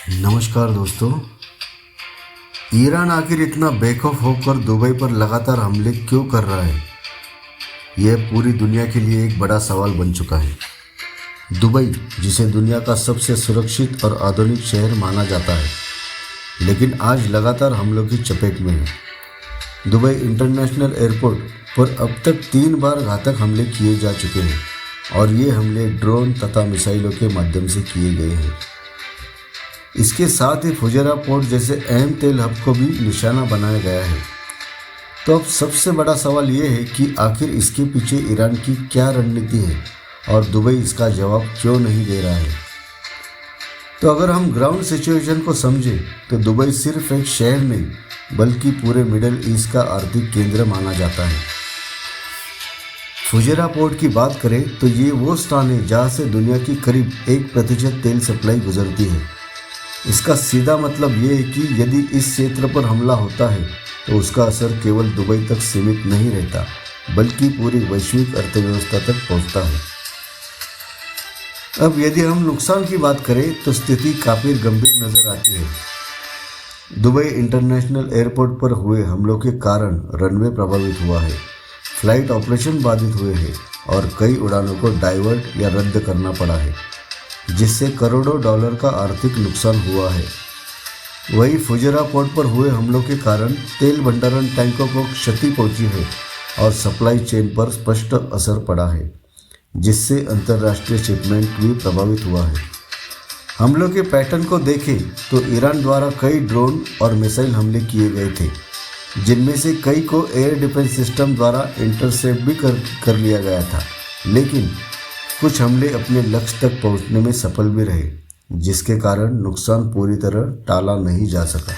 नमस्कार दोस्तों। ईरान आखिर इतना बेखौफ होकर दुबई पर लगातार हमले क्यों कर रहा है, यह पूरी दुनिया के लिए एक बड़ा सवाल बन चुका है। दुबई, जिसे दुनिया का सबसे सुरक्षित और आधुनिक शहर माना जाता है, लेकिन आज लगातार हमलों की चपेट में है। दुबई इंटरनेशनल एयरपोर्ट पर अब तक 3 बार घातक हमले किए जा चुके हैं और ये हमले ड्रोन तथा मिसाइलों के माध्यम से किए गए हैं। इसके साथ ही फुजैरा पोर्ट जैसे अहम तेल हब को भी निशाना बनाया गया है। तो अब सबसे बड़ा सवाल ये है कि आखिर इसके पीछे ईरान की क्या रणनीति है और दुबई इसका जवाब क्यों नहीं दे रहा है। तो अगर हम ग्राउंड सिचुएशन को समझें तो दुबई सिर्फ एक शहर नहीं बल्कि पूरे मिडल ईस्ट का आर्थिक केंद्र माना जाता है। फुजैरा पोर्ट की बात करें तो ये वो स्थान है जहाँ से दुनिया की करीब 1% तेल सप्लाई गुजरती है। इसका सीधा मतलब ये है कि यदि इस क्षेत्र पर हमला होता है तो उसका असर केवल दुबई तक सीमित नहीं रहता बल्कि पूरी वैश्विक अर्थव्यवस्था तक पहुंचता है। अब यदि हम नुकसान की बात करें तो स्थिति काफ़ी गंभीर नज़र आती है। दुबई इंटरनेशनल एयरपोर्ट पर हुए हमलों के कारण रनवे प्रभावित हुआ है, फ्लाइट ऑपरेशन बाधित हुए हैं और कई उड़ानों को डाइवर्ट या रद्द करना पड़ा है, जिससे करोड़ों डॉलर का आर्थिक नुकसान हुआ है। वहीं फुजैरा पोर्ट पर हुए हमलों के कारण तेल भंडारण टैंकों को क्षति पहुंची है और सप्लाई चेन पर स्पष्ट असर पड़ा है, जिससे अंतर्राष्ट्रीय शिपमेंट भी प्रभावित हुआ है। हमलों के पैटर्न को देखें तो ईरान द्वारा कई ड्रोन और मिसाइल हमले किए गए थे, जिनमें से कई को एयर डिफेंस सिस्टम द्वारा इंटरसेप्ट भी कर लिया गया था, लेकिन कुछ हमले अपने लक्ष्य तक पहुंचने में सफल भी रहे, जिसके कारण नुकसान पूरी तरह टाला नहीं जा सका।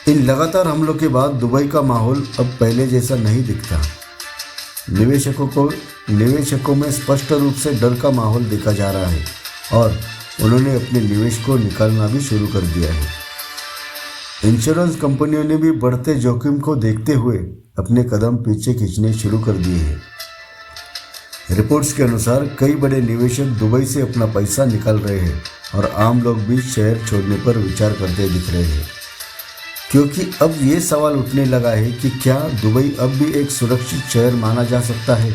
इन लगातार हमलों के बाद दुबई का माहौल अब पहले जैसा नहीं दिखता। निवेशकों में स्पष्ट रूप से डर का माहौल देखा जा रहा है और उन्होंने अपने निवेश को निकालना भी शुरू कर दिया है। इंश्योरेंस कंपनियों ने भी बढ़ते जोखिम को देखते हुए अपने कदम पीछे खींचने शुरू कर दिए हैं। रिपोर्ट्स के अनुसार कई बड़े निवेशक दुबई से अपना पैसा निकाल रहे हैं और आम लोग भी शहर छोड़ने पर विचार करते दिख रहे हैं, क्योंकि अब ये सवाल उठने लगा है कि क्या दुबई अब भी एक सुरक्षित शहर माना जा सकता है।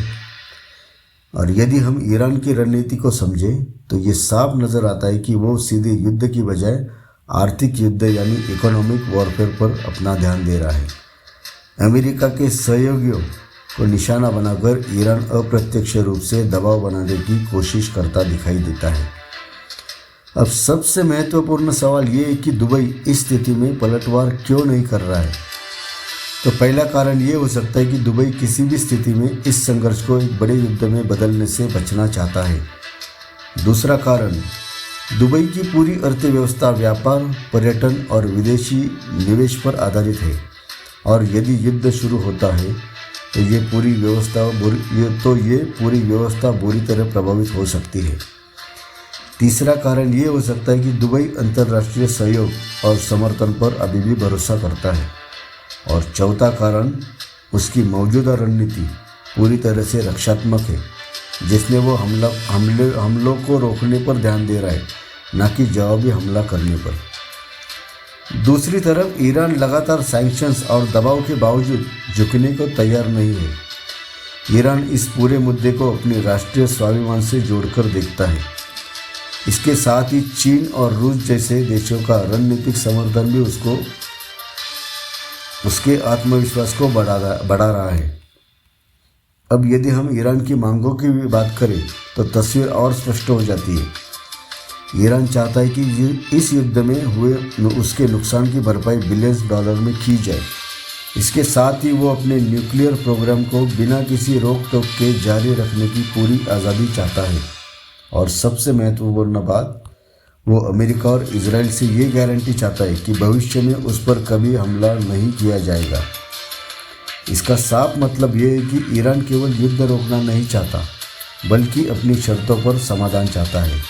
और यदि हम ईरान की रणनीति को समझें तो ये साफ नज़र आता है कि वो सीधे युद्ध की बजाय आर्थिक युद्ध यानी इकोनॉमिक वॉरफेयर पर अपना ध्यान दे रहा है। अमेरिका के सहयोगियों को निशाना बनाकर ईरान अप्रत्यक्ष रूप से दबाव बनाने की कोशिश करता दिखाई देता है। अब सबसे महत्वपूर्ण सवाल ये है कि दुबई इस स्थिति में पलटवार क्यों नहीं कर रहा है। तो पहला कारण ये हो सकता है कि दुबई किसी भी स्थिति में इस संघर्ष को एक बड़े युद्ध में बदलने से बचना चाहता है। दूसरा कारण, दुबई की पूरी अर्थव्यवस्था व्यापार, पर्यटन और विदेशी निवेश पर आधारित है और यदि युद्ध शुरू होता है तो ये पूरी व्यवस्था बुरी तरह प्रभावित हो सकती है। तीसरा कारण ये हो सकता है कि दुबई अंतर्राष्ट्रीय सहयोग और समर्थन पर अभी भी भरोसा करता है। और चौथा कारण, उसकी मौजूदा रणनीति पूरी तरह से रक्षात्मक है, जिसमें वो हमलों को रोकने पर ध्यान दे रहा है, न कि जवाबी हमला करने पर। दूसरी तरफ ईरान लगातार सैंक्शंस और दबाव के बावजूद झुकने को तैयार नहीं है। ईरान इस पूरे मुद्दे को अपने राष्ट्रीय स्वाभिमान से जोड़कर देखता है। इसके साथ ही चीन और रूस जैसे देशों का रणनीतिक समर्थन भी उसके आत्मविश्वास को बढ़ा रहा है। अब यदि हम ईरान की मांगों की भी बात करें तो तस्वीर और स्पष्ट हो जाती है। ईरान चाहता है कि इस युद्ध में हुए उसके नुकसान की भरपाई बिलियंस डॉलर में की जाए। इसके साथ ही वो अपने न्यूक्लियर प्रोग्राम को बिना किसी रोक टोक के जारी रखने की पूरी आज़ादी चाहता है। और सबसे महत्वपूर्ण बात, वो अमेरिका और इजराइल से ये गारंटी चाहता है कि भविष्य में उस पर कभी हमला नहीं किया जाएगा। इसका साफ मतलब ये है कि ईरान केवल युद्ध रोकना नहीं चाहता बल्कि अपनी शर्तों पर समाधान चाहता है।